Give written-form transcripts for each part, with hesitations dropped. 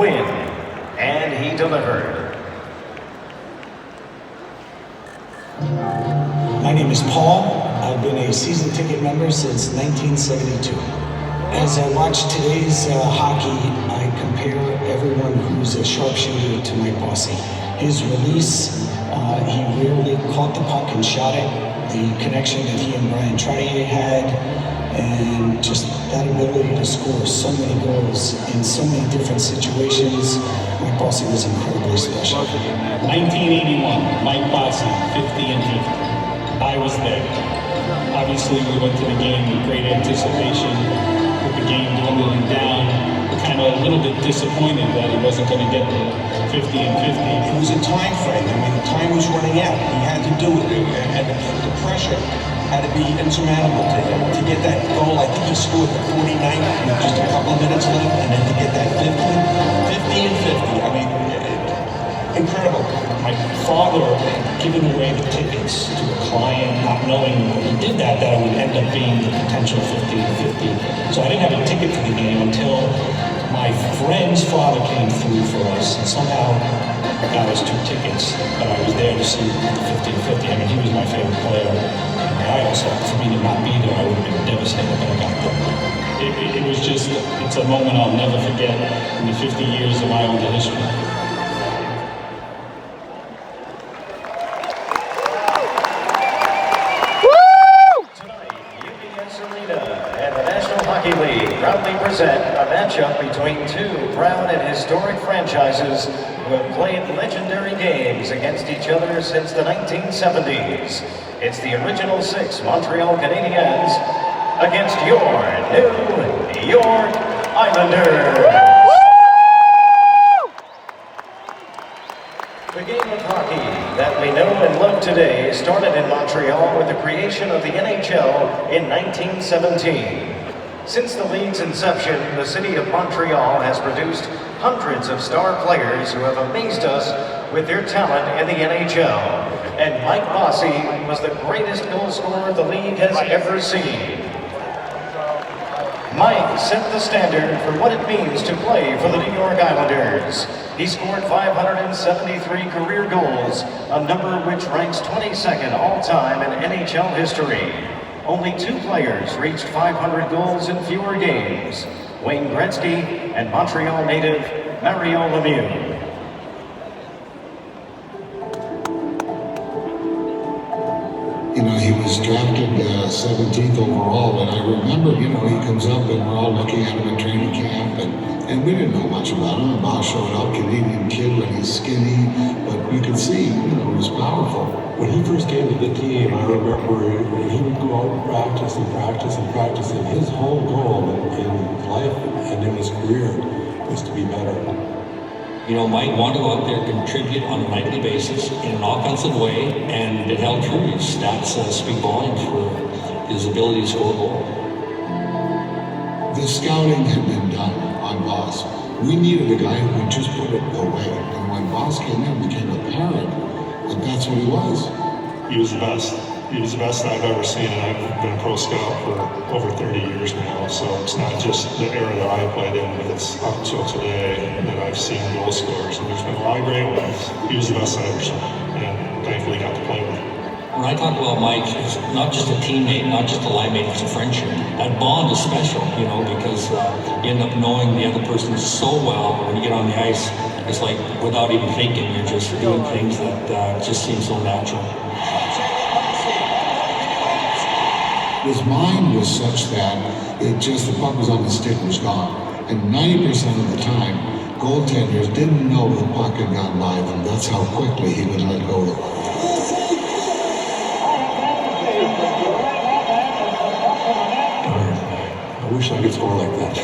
win. And he delivered. My name is Paul. I've been a season ticket member since 1972. As I watch today's hockey, I compare everyone who's a sharpshooter to Mike Bossy. His release, he rarely caught the puck and shot it. The connection that he and Brian Trottier had, and just that ability to score so many goals in so many different situations. Mike Bossy was incredibly special. 1981, Mike Bossy, 50 and 50. I was there. Obviously, we went to the game with great anticipation, with the game dwindling down. We're kind of a little bit disappointed that he wasn't going to get the 50 and 50. It was a time frame. I mean, the time was running out. He had to do it, and the pressure had to be insurmountable to him. To get that goal, I think he scored the 49th with just a couple of minutes left, and then to get that 50 and 50. I mean, incredible. My father had given away the tickets to a client, not knowing when he did that it would end up being the potential 50 and 50. So I didn't have a ticket for the game until my friend's father came through for us, and somehow got us 2 tickets, but I was there to see the 50 and 50. I mean, he was my favorite player. And I also, for me to not be there, I would have been devastated, but I got there. It was just, it's a moment I'll never forget in the 50 years of Islander history. Proudly present a matchup between 2 proud and historic franchises who have played legendary games against each other since the 1970s. It's the original 6 Montreal Canadiens against your New York Islanders. The game of hockey that we know and love today started in Montreal with the creation of the NHL in 1917. Since the league's inception, the city of Montreal has produced hundreds of star players who have amazed us with their talent in the NHL. And Mike Bossy was the greatest goal scorer the league has ever seen. Mike set the standard for what it means to play for the New York Islanders. He scored 573 career goals, a number which ranks 22nd all-time in NHL history. Only 2 players reached 500 goals in fewer games, Wayne Gretzky and Montreal native Mario Lemieux. You know, he was drafted 17th overall, and I remember, you know, he comes up and we're all looking at him in training camp, and we didn't know much about him. And Boss showed up, Canadian kid when he's skinny, but you could see, you know, he was powerful. When he first came to the team, I remember he would go out and practice and practice and practice, and his whole goal in life and in his career was to be better. You know, Mike wanted to go out there and contribute on a nightly basis in an offensive way, and it held true. His stats speak volumes for his ability to score a goal. The scouting had been done on Boss. We needed a guy who could just put it away, and when Boss came in, it became apparent that that's what he was. He was the best. He was the best I've ever seen, and I've been a pro scout for over 30 years now, so it's not just the era that I played in, but it's up till today that I've seen goal scorers, and there's been a lot of great ones. He was the best I've ever seen, and thankfully got to play with him. When I talk about Mike, it's not just a teammate, not just a line mate, it's a friendship. That bond is special, you know, because you end up knowing the other person so well. When you get on the ice, it's like without even thinking, you're just doing things that just seem so natural. His mind was such that it just, the puck was on the stick, was gone. And 90% of the time, goaltenders didn't know the puck had gone by them. That's how quickly he would let go of it. I wish I could score like that.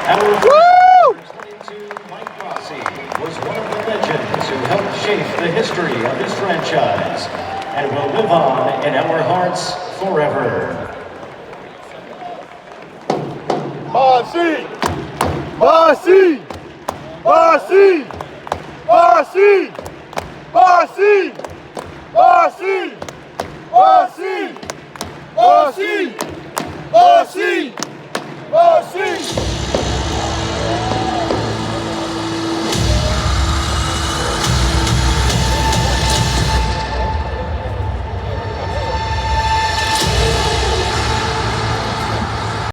Our 22, Mike Bossy, was one of the legends who helped shape the history of this franchise and will live on in our hearts forever. Bossy! Bossy! Bossy! Bossy! Bossy! Bossy! Bossy! Bossy! Bossy! Bossy!